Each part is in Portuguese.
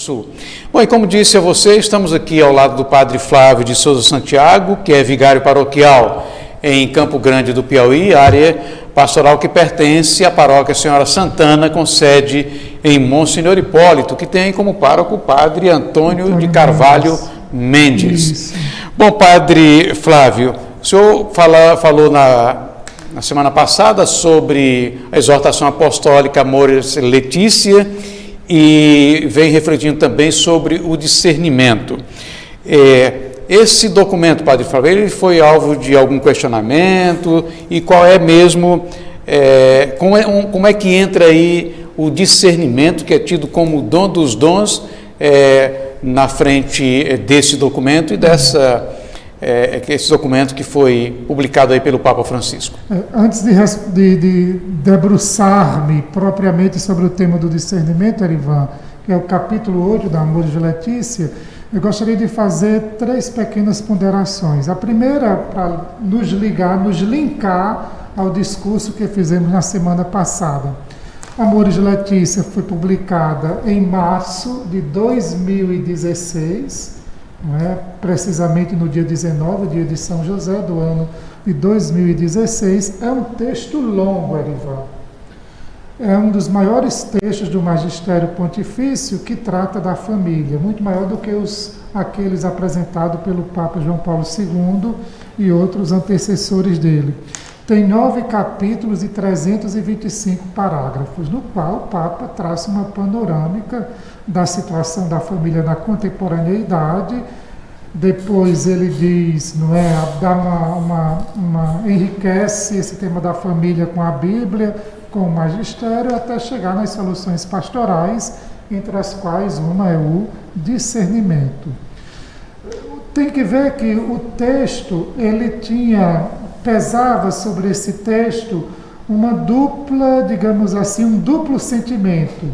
Sul. Bom, e como disse a você, estamos aqui ao lado do Padre Flávio de Souza Santiago, que é vigário paroquial em Campo Grande do Piauí, área pastoral que pertence à paróquia Senhora Santana, com sede em Monsenhor Hipólito, que tem como pároco o Padre Antônio de Carvalho Mendes. Isso. Bom, Padre Flávio, o senhor falou na semana passada sobre a exortação apostólica Amoris Laetitia e vem refletindo também sobre o discernimento. Esse documento, Padre Flávio, ele foi alvo de algum questionamento e qual é mesmo, como é que entra aí o discernimento, que é tido como o dom dos dons, na frente desse documento e esse documento que foi publicado aí pelo Papa Francisco? Antes de debruçar-me propriamente sobre o tema do discernimento, Erivan, que é o capítulo 8 da Amoris Laetitia, eu gostaria de fazer 3 pequenas ponderações. A primeira, para nos linkar ao discurso que fizemos na semana passada. A Amoris Laetitia foi publicada em março de 2016, precisamente no dia 19, dia de São José, do ano de 2016. É um texto longo, Erivan. É um dos maiores textos do Magistério Pontifício que trata da família, muito maior do que aqueles apresentados pelo Papa João Paulo II e outros antecessores dele. Tem 9 capítulos e 325 parágrafos, no qual o Papa traça uma panorâmica da situação da família na contemporaneidade. Depois ele diz, enriquece esse tema da família com a Bíblia, com o magistério, até chegar nas soluções pastorais, entre as quais uma é o discernimento. Tem que ver que o texto, pesava sobre esse texto uma dupla, digamos assim, um duplo sentimento.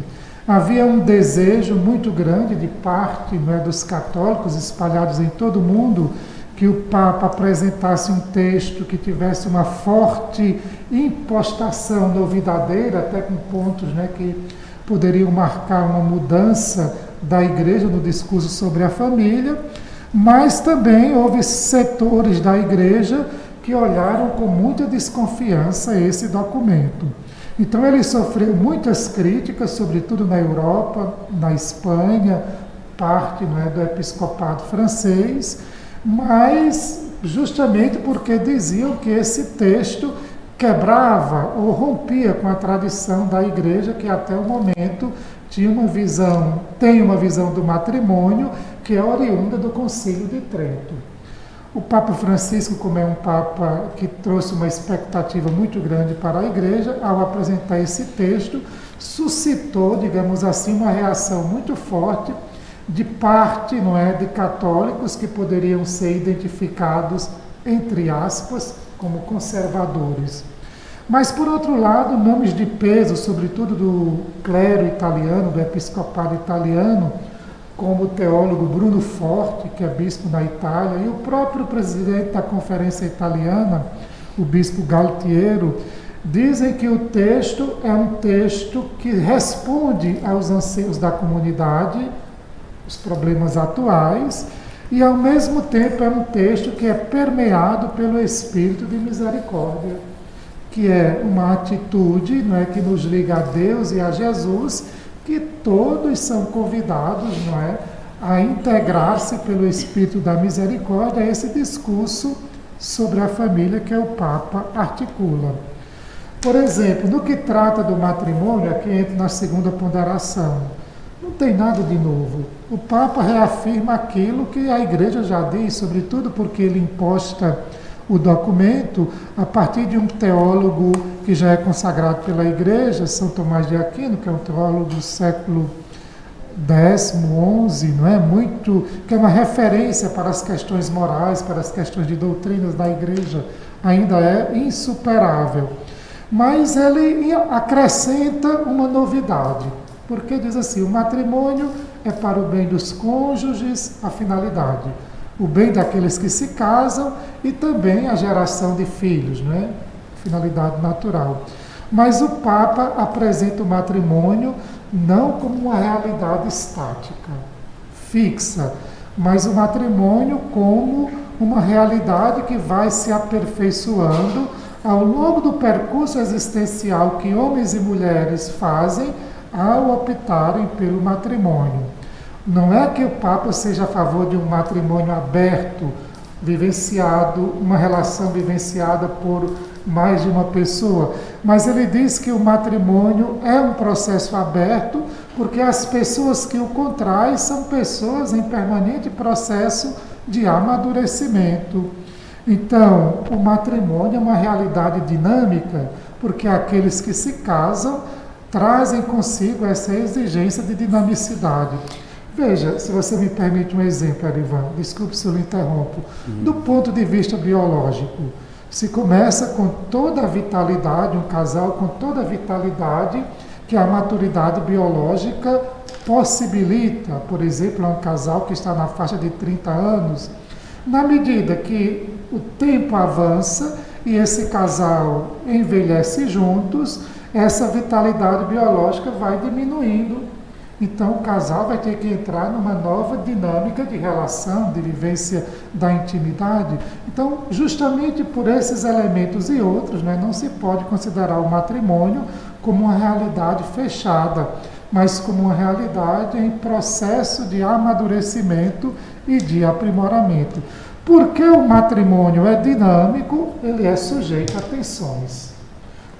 Havia um desejo muito grande de parte dos católicos espalhados em todo o mundo que o Papa apresentasse um texto que tivesse uma forte impostação novidadeira, até com pontos que poderiam marcar uma mudança da Igreja no discurso sobre a família, mas também houve setores da Igreja que olharam com muita desconfiança esse documento. Então ele sofreu muitas críticas, sobretudo na Europa, na Espanha, parte do episcopado francês, mas justamente porque diziam que esse texto quebrava ou rompia com a tradição da Igreja, que até o momento tem uma visão do matrimônio que é oriunda do Concílio de Trento. O Papa Francisco, como é um Papa que trouxe uma expectativa muito grande para a Igreja, ao apresentar esse texto, suscitou, digamos assim, uma reação muito forte de parte, de católicos que poderiam ser identificados, entre aspas, como conservadores. Mas, por outro lado, nomes de peso, sobretudo do clero italiano, do episcopado italiano, como o teólogo Bruno Forte, que é bispo na Itália, e o próprio presidente da Conferência Italiana, o bispo Galtiero, dizem que o texto é um texto que responde aos anseios da comunidade, os problemas atuais, e ao mesmo tempo é um texto que é permeado pelo espírito de misericórdia, que é uma atitude que nos liga a Deus e a Jesus, que todos são convidados a integrar-se pelo espírito da misericórdia a esse discurso sobre a família que o Papa articula. Por exemplo, no que trata do matrimônio, aqui entra na segunda ponderação, não tem nada de novo. O Papa reafirma aquilo que a Igreja já diz, sobretudo porque ele imposta o documento a partir de um teólogo que já é consagrado pela Igreja, São Tomás de Aquino, que é um teólogo do século X, XI, que é uma referência para as questões morais, para as questões de doutrinas da Igreja, ainda é insuperável. Mas ele acrescenta uma novidade, porque diz assim, o matrimônio é para o bem dos cônjuges, a finalidade. O bem daqueles que se casam e também a geração de filhos, finalidade natural. Mas o Papa apresenta o matrimônio não como uma realidade estática, fixa, mas o matrimônio como uma realidade que vai se aperfeiçoando ao longo do percurso existencial que homens e mulheres fazem ao optarem pelo matrimônio. Não é que o Papa seja a favor de um matrimônio aberto, vivenciado, uma relação vivenciada por mais de uma pessoa, mas ele diz que o matrimônio é um processo aberto porque as pessoas que o contraem são pessoas em permanente processo de amadurecimento. Então, o matrimônio é uma realidade dinâmica porque aqueles que se casam trazem consigo essa exigência de dinamicidade. Veja, se você me permite um exemplo, Arivan, desculpe se eu lhe interrompo. Do ponto de vista biológico, se começa com toda a vitalidade, um casal com toda a vitalidade que a maturidade biológica possibilita. Por exemplo, um casal que está na faixa de 30 anos, na medida que o tempo avança e esse casal envelhece juntos, essa vitalidade biológica vai diminuindo. Então, o casal vai ter que entrar numa nova dinâmica de relação, de vivência da intimidade. Então, justamente por esses elementos e outros, né, não se pode considerar o matrimônio como uma realidade fechada, mas como uma realidade em processo de amadurecimento e de aprimoramento. Porque o matrimônio é dinâmico, ele é sujeito a tensões.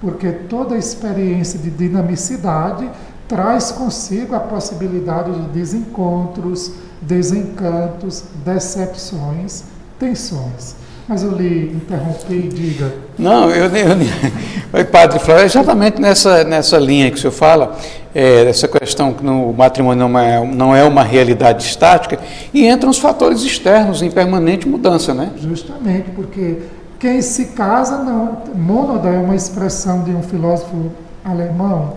Porque toda experiência de dinamicidade traz consigo a possibilidade de desencontros, desencantos, decepções, tensões. Mas eu lhe interrompi, diga. Não, Oi, Padre Flávio, exatamente nessa linha que o senhor fala, essa questão que o matrimônio não é uma realidade estática, e entram os fatores externos em permanente mudança, né? Justamente, porque quem se casa, não. Mônada é uma expressão de um filósofo alemão.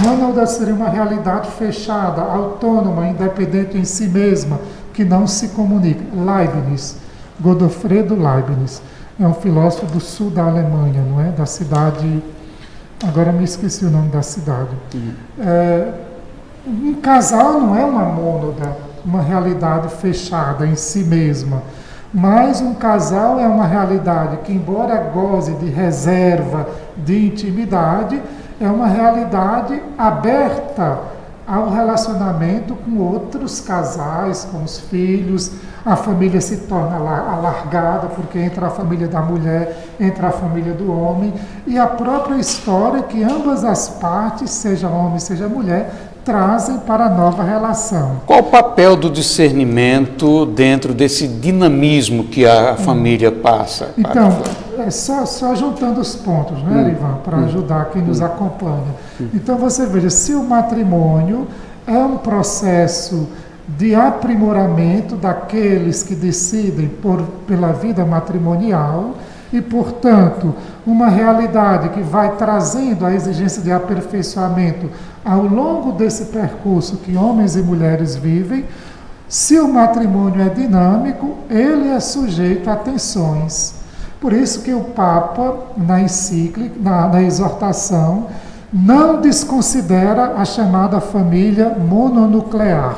Mônada seria uma realidade fechada, autônoma, independente em si mesma, que não se comunica. Leibniz, Godofredo Leibniz, é um filósofo do sul da Alemanha, não é? Da cidade, agora me esqueci o nome da cidade. Um casal não é uma mônada, uma realidade fechada em si mesma, mas um casal é uma realidade que, embora goze de reserva, de intimidade, é uma realidade aberta ao relacionamento com outros casais, com os filhos. A família se torna alargada, porque entra a família da mulher, entra a família do homem, e a própria história que ambas as partes, seja homem, seja mulher, trazem para a nova relação. Qual o papel do discernimento dentro desse dinamismo que a família passa? Então, só juntando os pontos, né, Ivan, para ajudar quem nos acompanha. Então, você veja, se o matrimônio é um processo de aprimoramento daqueles que decidem pela vida matrimonial e, portanto, uma realidade que vai trazendo a exigência de aperfeiçoamento ao longo desse percurso que homens e mulheres vivem. Se o matrimônio é dinâmico, ele é sujeito a tensões. Por isso que o Papa, na encíclica, na exortação, não desconsidera a chamada família mononuclear.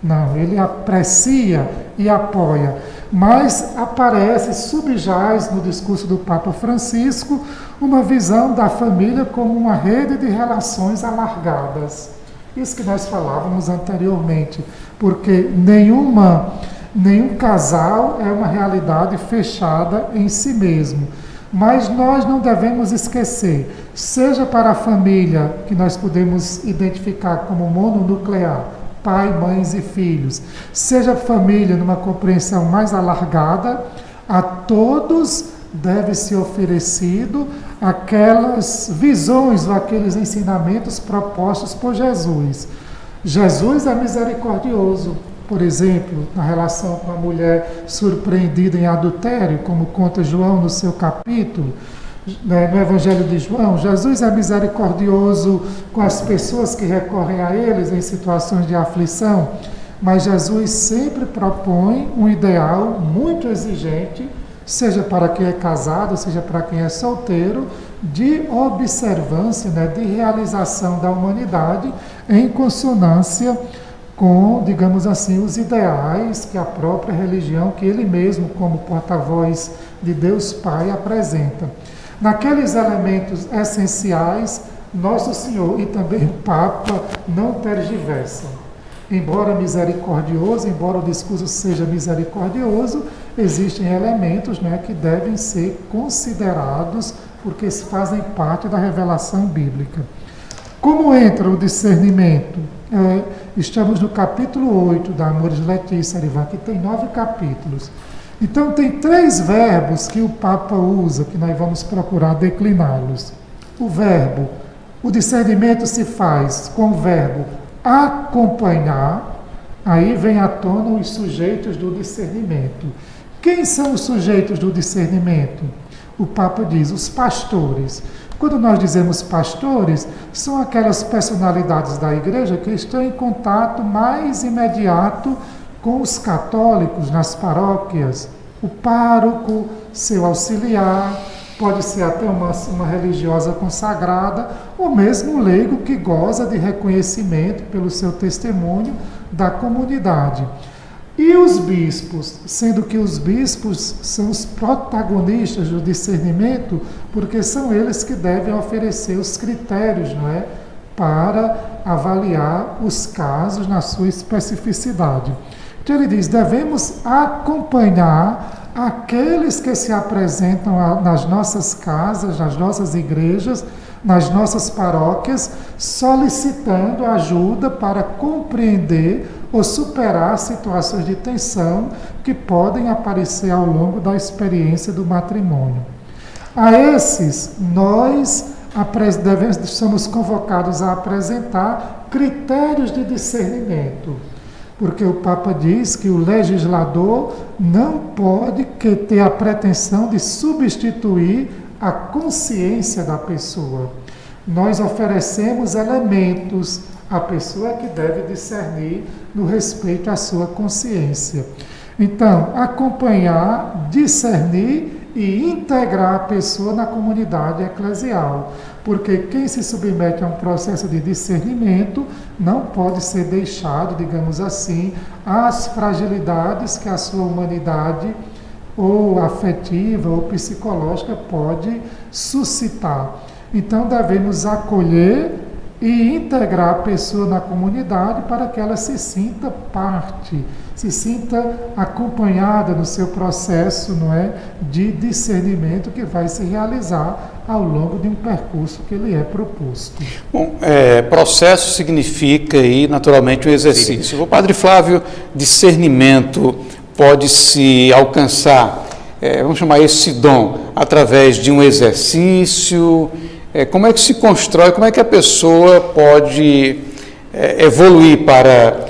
Não, ele aprecia e apoia. Mas aparece, subjaz no discurso do Papa Francisco, uma visão da família como uma rede de relações alargadas. Isso que nós falávamos anteriormente, porque nenhum casal é uma realidade fechada em si mesmo. Mas nós não devemos esquecer, seja para a família que nós podemos identificar como mononuclear, pai, mães e filhos, seja família numa compreensão mais alargada, a todos deve ser oferecido aquelas visões ou aqueles ensinamentos propostos por Jesus. Jesus é misericordioso, por exemplo, na relação com a mulher surpreendida em adultério, como conta João no seu capítulo, no Evangelho de João. Jesus é misericordioso com as pessoas que recorrem a eles em situações de aflição, mas Jesus sempre propõe um ideal muito exigente seja para quem é casado, seja para quem é solteiro, de observância, né, de realização da humanidade em consonância com, digamos assim, os ideais que a própria religião, que ele mesmo, como porta-voz de Deus Pai, apresenta. Naqueles elementos essenciais, Nosso Senhor e também o Papa não tergiversam. Embora misericordioso, embora o discurso seja misericordioso, existem elementos, né, que devem ser considerados porque fazem parte da revelação bíblica. Como entra o discernimento? Estamos no capítulo 8 da Amoris Laetitia, Arivan, que tem 9 capítulos. Então tem 3 verbos que o Papa usa, que nós vamos procurar decliná-los. O discernimento se faz com o verbo acompanhar, aí vem à tona os sujeitos do discernimento. Quem são os sujeitos do discernimento? O Papa diz, os pastores. Quando nós dizemos pastores, são aquelas personalidades da igreja que estão em contato mais imediato com os católicos nas paróquias. O pároco, seu auxiliar, pode ser até uma religiosa consagrada, ou mesmo um leigo que goza de reconhecimento pelo seu testemunho da comunidade. E os bispos, sendo que os bispos são os protagonistas do discernimento, porque são eles que devem oferecer os critérios, não é, para avaliar os casos na sua especificidade. Então ele diz, devemos acompanhar aqueles que se apresentam nas nossas casas, nas nossas igrejas, nas nossas paróquias, solicitando ajuda para compreender ou superar situações de tensão que podem aparecer ao longo da experiência do matrimônio. A esses, nós somos convocados a apresentar critérios de discernimento, porque o Papa diz que o legislador não pode ter a pretensão de substituir a consciência da pessoa. Nós oferecemos elementos, a pessoa que deve discernir no respeito à sua consciência. Então, acompanhar, discernir e integrar a pessoa na comunidade eclesial. Porque quem se submete a um processo de discernimento não pode ser deixado, digamos assim, às fragilidades que a sua humanidade ou afetiva ou psicológica pode suscitar. Então devemos acolher e integrar a pessoa na comunidade para que ela se sinta parte, se sinta acompanhada no seu processo, não é, de discernimento que vai se realizar ao longo de um percurso que lhe é proposto. Bom, processo significa aí naturalmente um exercício. O Padre Flávio, discernimento pode se alcançar, vamos chamar esse dom, através de um exercício. Como é que se constrói, como é que a pessoa pode evoluir para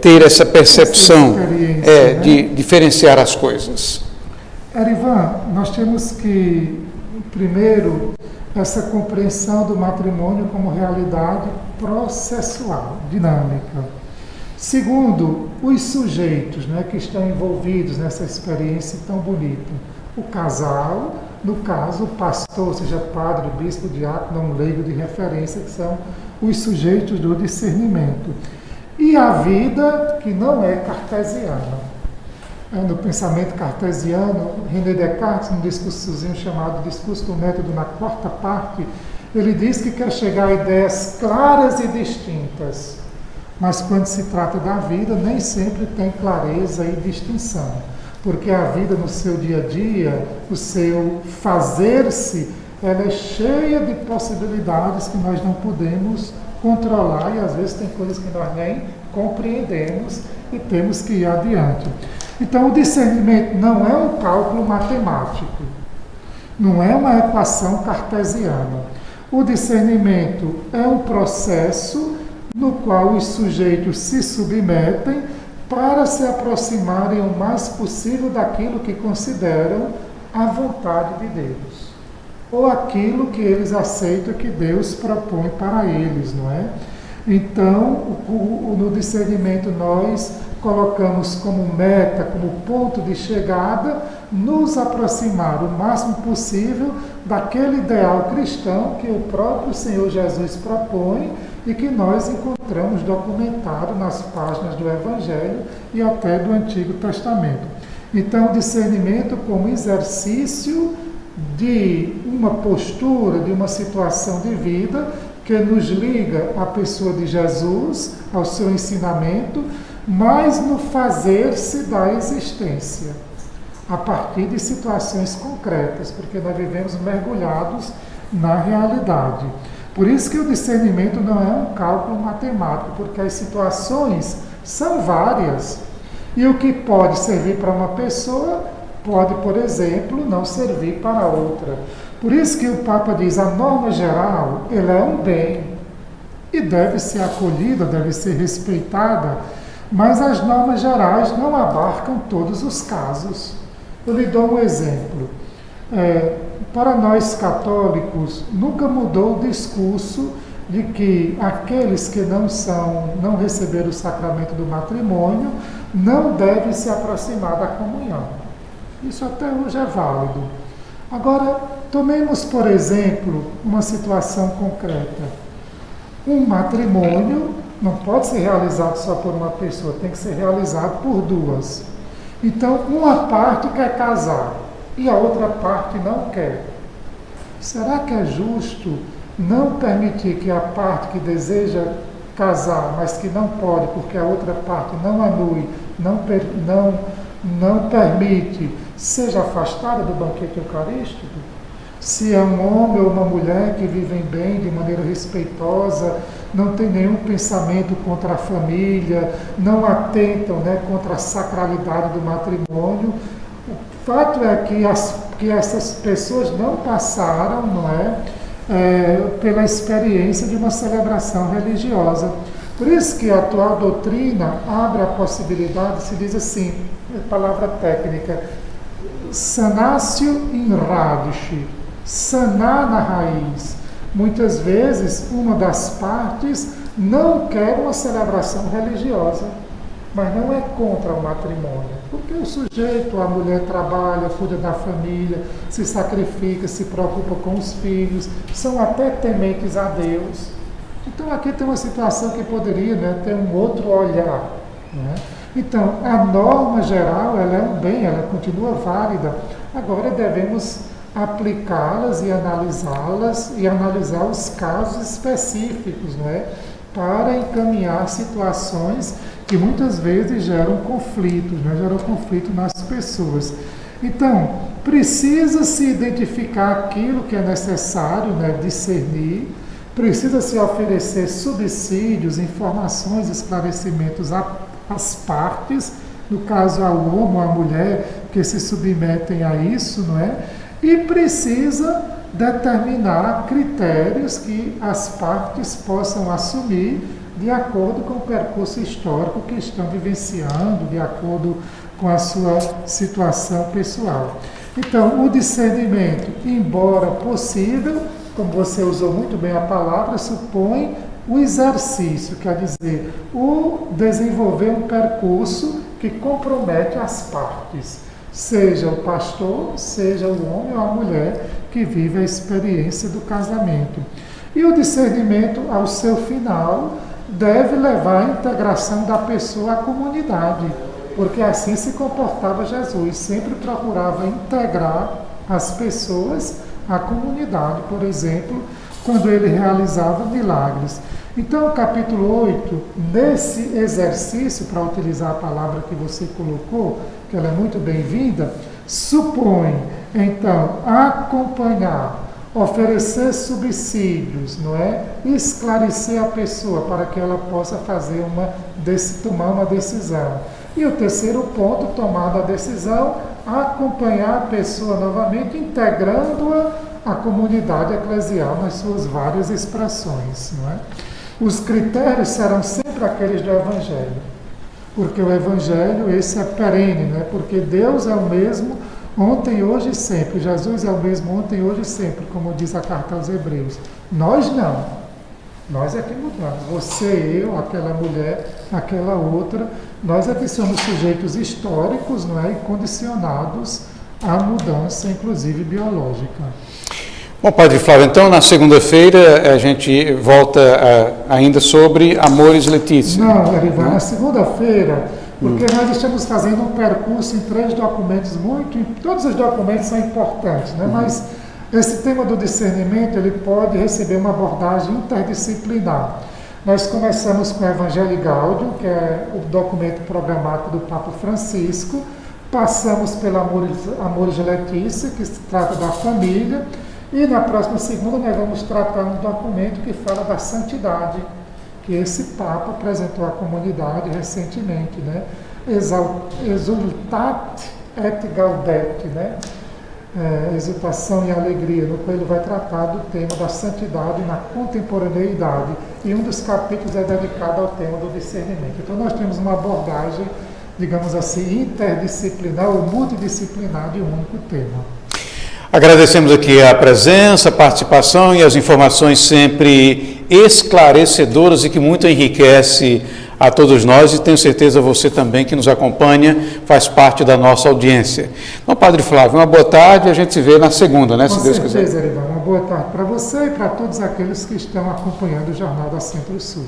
ter essa percepção de diferenciar as coisas? Arivan, nós temos que, primeiro, essa compreensão do matrimônio como realidade processual, dinâmica. Segundo, os sujeitos, né, que estão envolvidos nessa experiência tão bonita. O casal, no caso, o pastor, seja padre, bispo, diácono, um leigo de referência, que são os sujeitos do discernimento. E a vida que não é cartesiana. No pensamento cartesiano, René Descartes, num discursozinho chamado Discurso do Método, na 4ª parte, ele diz que quer chegar a ideias claras e distintas. Mas quando se trata da vida, nem sempre tem clareza e distinção. Porque a vida no seu dia a dia, o seu fazer-se, ela é cheia de possibilidades que nós não podemos controlar e às vezes tem coisas que nós nem compreendemos e temos que ir adiante. Então o discernimento não é um cálculo matemático, não é uma equação cartesiana. O discernimento é um processo no qual os sujeitos se submetem para se aproximarem o mais possível daquilo que consideram a vontade de Deus, ou aquilo que eles aceitam que Deus propõe para eles, não é? Então, no discernimento nós colocamos como meta, como ponto de chegada, nos aproximar o máximo possível daquele ideal cristão que o próprio Senhor Jesus propõe e que nós encontramos documentado nas páginas do Evangelho e até do Antigo Testamento. Então, o discernimento como exercício de uma postura, de uma situação de vida que nos liga à pessoa de Jesus, ao seu ensinamento, mas no fazer-se da existência, a partir de situações concretas, porque nós vivemos mergulhados na realidade. Por isso que o discernimento não é um cálculo matemático, porque as situações são várias. E o que pode servir para uma pessoa, pode, por exemplo, não servir para outra. Por isso que o Papa diz, a norma geral, ela é um bem, e deve ser acolhida, deve ser respeitada, mas as normas gerais não abarcam todos os casos. Eu lhe dou um exemplo. Para nós católicos, nunca mudou o discurso de que aqueles que não receberam o sacramento do matrimônio não devem se aproximar da comunhão. Isso até hoje é válido. Agora, tomemos, por exemplo, uma situação concreta. Um matrimônio não pode ser realizado só por uma pessoa, tem que ser realizado por duas. Então, uma parte quer casar e a outra parte não quer. Será que é justo não permitir que a parte que deseja casar, mas que não pode, porque a outra parte não anule, não permite, seja afastada do banquete eucarístico? Se é um homem ou uma mulher que vivem bem, de maneira respeitosa, não tem nenhum pensamento contra a família, não atentam, contra a sacralidade do matrimônio, o fato é que essas pessoas não passaram, pela experiência de uma celebração religiosa. Por isso que a atual doutrina abre a possibilidade, se diz assim, palavra técnica, sanatio in radice, sanar na raiz. Muitas vezes, uma das partes não quer uma celebração religiosa, mas não é contra o matrimônio, porque o sujeito, a mulher trabalha, cuida da família, se sacrifica, se preocupa com os filhos, são até tementes a Deus. Então aqui tem uma situação que poderia ter um outro olhar. Então, a norma geral, ela é um bem, ela continua válida. Agora devemos aplicá-las e analisá-las e analisar os casos específicos, para encaminhar situações que muitas vezes geram conflitos, geram conflito nas pessoas. Então, precisa-se identificar aquilo que é necessário, discernir, precisa-se oferecer subsídios, informações, esclarecimentos às partes, no caso ao homem ou à mulher que se submetem a isso, e precisa determinar critérios que as partes possam assumir de acordo com o percurso histórico que estão vivenciando, de acordo com a sua situação pessoal. Então, o discernimento, embora possível, como você usou muito bem a palavra, supõe o exercício, quer dizer, o desenvolver um percurso que compromete as partes, seja o pastor, seja o homem ou a mulher que vive a experiência do casamento. E o discernimento, ao seu final, deve levar à integração da pessoa à comunidade, porque assim se comportava Jesus, sempre procurava integrar as pessoas à comunidade, por exemplo, quando ele realizava milagres. Então, o capítulo 8, nesse exercício, para utilizar a palavra que você colocou, que ela é muito bem-vinda, supõe, então, acompanhar, oferecer subsídios, esclarecer a pessoa para que ela possa tomar uma decisão. E o terceiro ponto, tomada a decisão, acompanhar a pessoa novamente, integrando-a à comunidade eclesial nas suas várias expressões. Os critérios serão sempre aqueles do Evangelho, porque o Evangelho, esse é perene, porque Deus é o mesmo ontem, hoje e sempre. Jesus é o mesmo ontem, hoje e sempre, como diz a carta aos Hebreus. Nós não. Nós é que mudamos. Você, eu, aquela mulher, aquela outra. Nós é que somos sujeitos históricos, e condicionados à mudança, inclusive biológica. Bom, Padre Flávio, então na segunda-feira a gente volta ainda sobre Amoris Laetitia. Não, Erivan, na segunda-feira, porque nós estamos fazendo um percurso em 3 documentos todos os documentos são importantes, né? Mas esse tema do discernimento, ele pode receber uma abordagem interdisciplinar. Nós começamos com o Evangelii Gaudium, que é o documento programático do Papa Francisco, passamos pela Amoris Laetitia, que se trata da família, e na próxima segunda nós vamos tratar um documento que fala da santidade, que esse Papa apresentou à comunidade recentemente, né? Exultate et gaudete, né? Exultação e alegria, no qual ele vai tratar do tema da santidade na contemporaneidade, e um dos capítulos é dedicado ao tema do discernimento. Então nós temos uma abordagem, digamos assim, interdisciplinar ou multidisciplinar de um único tema. Agradecemos aqui a presença, a participação e as informações sempre esclarecedoras e que muito enriquece a todos nós, e tenho certeza você também que nos acompanha faz parte da nossa audiência. Então, Padre Flávio, uma boa tarde e a gente se vê na segunda, né? Se Deus quiser. Com certeza, Erivan. Uma boa tarde para você e para todos aqueles que estão acompanhando o Jornal da Centro-Sul.